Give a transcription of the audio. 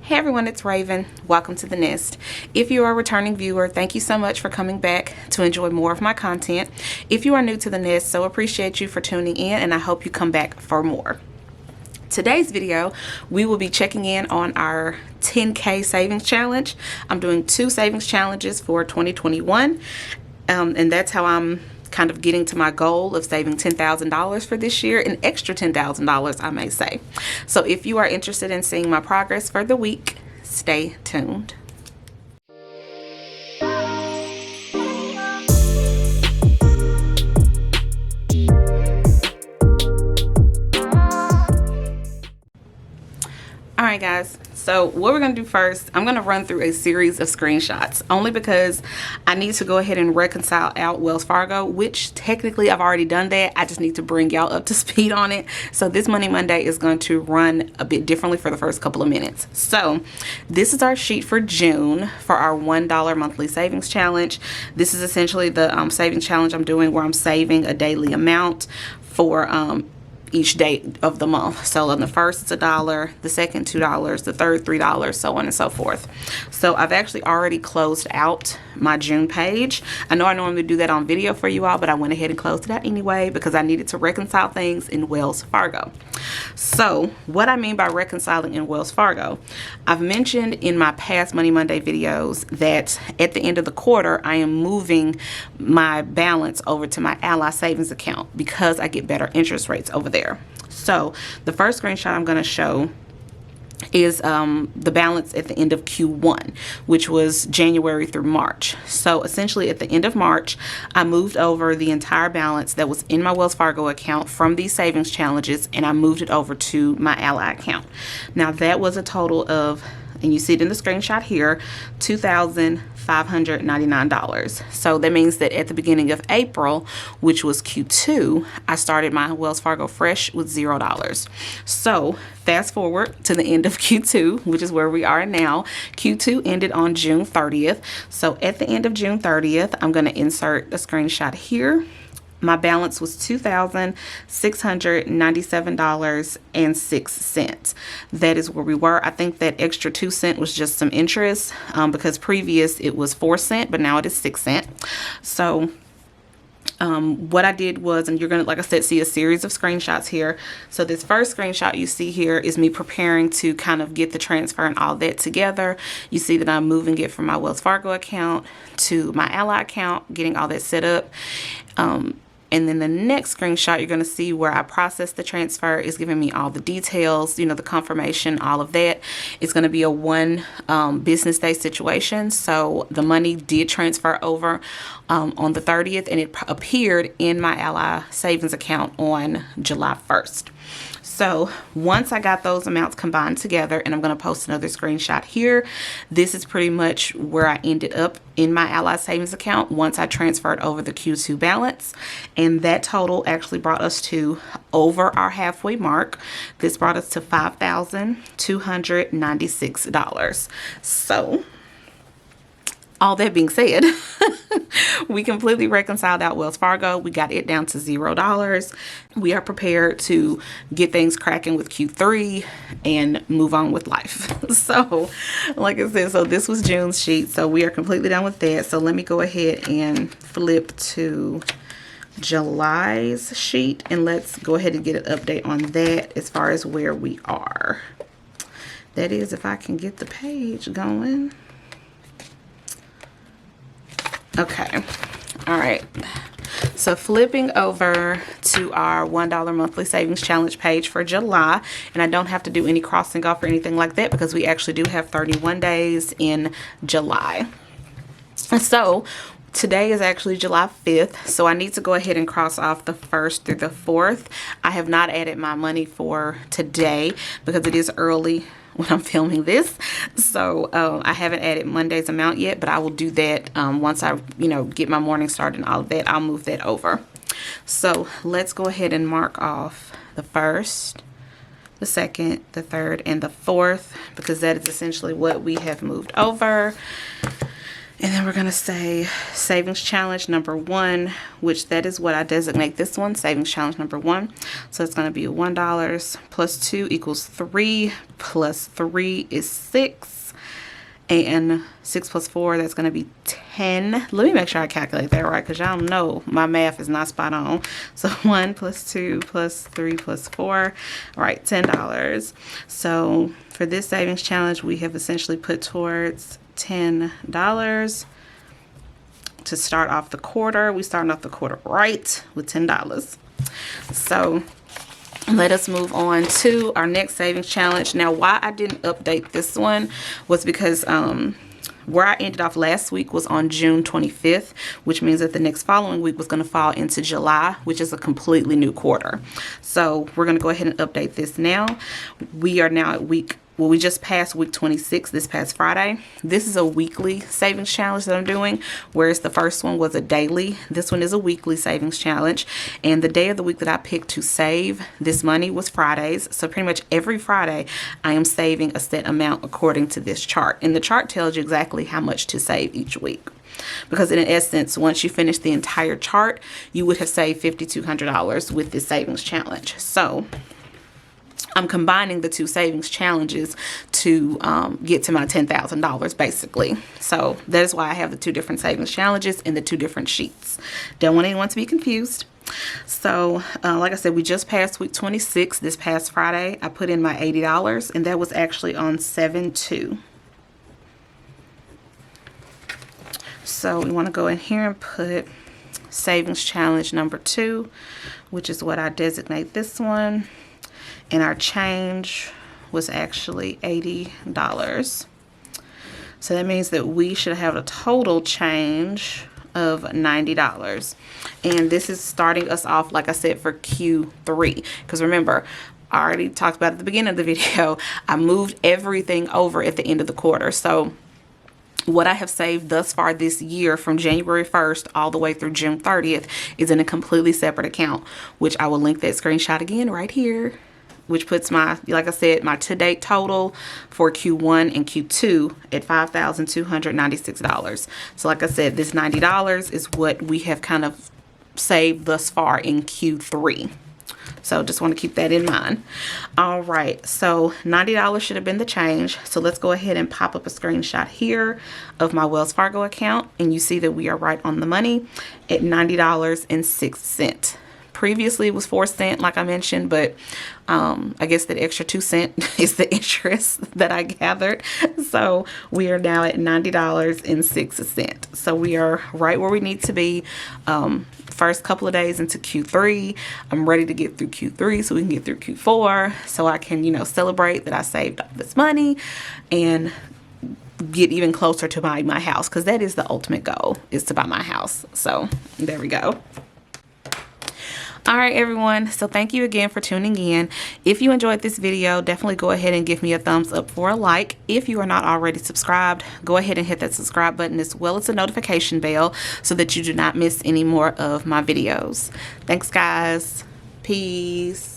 Hey everyone, it's Raven. Welcome to the Nest. If you are a returning viewer, thank you so much for coming back to enjoy more of my content. If you are new to the Nest, so appreciate you for tuning in, and I hope you come back for more. Today's video, we will be checking in on our 10K savings challenge. I'm doing 2 savings challenges for 2021, and that's how I'm kind of getting to my goal of saving $10,000 for this year, an extra $10,000 I may say. So if you are interested in seeing my progress for the week, stay tuned. Alright guys, so what we're going to do first, I'm going to run through a series of screenshots, only because I need to go ahead and reconcile out Wells Fargo, which technically I've already done that. I just need to bring y'all up to speed on it. So this Money Monday is going to run a bit differently for the first couple of minutes. So this is our sheet for June for our $1 monthly savings challenge. This is essentially the savings challenge I'm doing, where I'm saving a daily amount for each day of the month. So on the first it's $1, the second $2, the third $3, so on and so forth. So I've actually already closed out my June page. I know I normally do that on video for you all, but I went ahead and closed it out anyway because I needed to reconcile things in Wells Fargo. So what I mean by reconciling in Wells Fargo, I've mentioned in my past Money Monday videos that at the end of the quarter I am moving my balance over to my Ally savings account because I get better interest rates over there. So the first screenshot I'm going to show is the balance at the end of Q1, which was January through March. So essentially at the end of March, I moved over the entire balance that was in my Wells Fargo account from these savings challenges, and I moved it over to my Ally account. Now that was a total of, and you see it in the screenshot here, $2,599. So that means that at the beginning of April, which was Q2, I started my Wells Fargo fresh with $0. So fast forward to the end of Q2, which is where we are now. Q2 ended on June 30th. So at the end of June 30th, I'm going to insert a screenshot here. My balance was $2,697.06. That is where we were. I think that extra 2 cents was just some interest because previous it was 4 cents, but now it is 6 cents. So what I did was, and you're going to, like I said, see a series of screenshots here. So this first screenshot you see here is me preparing to kind of get the transfer and all that together. You see that I'm moving it from my Wells Fargo account to my Ally account, getting all that set up. And then the next screenshot you're going to see where I processed the transfer is giving me all the details, you know, the confirmation, all of that. It's going to be a 1 business day situation. So the money did transfer over on the 30th, and it appeared in my Ally savings account on July 1st. So once I got those amounts combined together, and I'm going to post another screenshot here, this is pretty much where I ended up in my Ally savings account once I transferred over the Q2 balance. And that total actually brought us to over our halfway mark. This brought us to $5,296. So all that being said, we completely reconciled out Wells Fargo. We got it down to $0. We are prepared to get things cracking with Q3 and move on with life. So like I said, so this was June's sheet. So we are completely done with that. So let me go ahead and flip to July's sheet, and let's go ahead and get an update on that as far as where we are. That is, if I can get the page going. Okay, all right, so flipping over to our $1 monthly savings challenge page for July, and I don't have to do any crossing off or anything like that because we actually do have 31 days in July. So today is actually July 5th, so I need to go ahead and cross off the 1st through the 4th. I have not added my money for today because it is early when I'm filming this, so I haven't added Monday's amount yet, but I will do that once I get my morning started and all of that. I'll move that over. So let's go ahead and mark off the 1st, the 2nd, the 3rd, and the 4th, because that is essentially what we have moved over. And then we're going to say savings challenge number 1, which that is what I designate this one, savings challenge number 1. So it's going to be $1 plus 2 equals 3 plus 3 is 6. And 6 plus 4, that's going to be 10. Let me make sure I calculate that right, because y'all know my math is not spot on. So 1 plus 2 plus 3 plus 4. All right, $10. So for this savings challenge, we have essentially put towards $10 to start off the quarter. We starting off the quarter right with $10. So let us move on to our next savings challenge. Now, why I didn't update this one was because where I ended off last week was on June 25th, which means that the next following week was going to fall into July, which is a completely new quarter. So we're going to go ahead and update this now. We are now at we just passed week 26 this past Friday. This is a weekly savings challenge that I'm doing, whereas the first one was a daily. This one is a weekly savings challenge. And the day of the week that I picked to save this money was Fridays. So pretty much every Friday, I am saving a set amount according to this chart. And the chart tells you exactly how much to save each week. Because in essence, once you finish the entire chart, you would have saved $5,200 with this savings challenge. So I'm combining the two savings challenges to get to my $10,000 basically. So that is why I have the two different savings challenges in the two different sheets. Don't want anyone to be confused. So like I said, we just passed week 26 this past Friday. I put in my $80 and that was actually on 7/2. So we want to go in here and put savings challenge number 2, which is what I designate this one. And our change was actually $80. So that means that we should have a total change of $90. And this is starting us off, like I said, for Q3. Because remember, I already talked about at the beginning of the video, I moved everything over at the end of the quarter. So what I have saved thus far this year from January 1st all the way through June 30th is in a completely separate account, which I will link that screenshot again right here, which puts my, like I said, my to-date total for Q1 and Q2 at $5,296. So like I said, this $90 is what we have kind of saved thus far in Q3. So just want to keep that in mind. All right, so $90 should have been the change. So let's go ahead and pop up a screenshot here of my Wells Fargo account. And you see that we are right on the money at $90.06. Previously it was 4 cents, like I mentioned, but I guess that extra 2 cents is the interest that I gathered. So we are now at $90.06. So we are right where we need to be. First couple of days into Q3, I'm ready to get through Q3 so we can get through Q4, so I can, you know, celebrate that I saved all this money and get even closer to buying my house, because that is the ultimate goal, is to buy my house. So there we go. All right, everyone. So thank you again for tuning in. If you enjoyed this video, definitely go ahead and give me a thumbs up for a like. If you are not already subscribed, go ahead and hit that subscribe button as well as the notification bell so that you do not miss any more of my videos. Thanks, guys. Peace.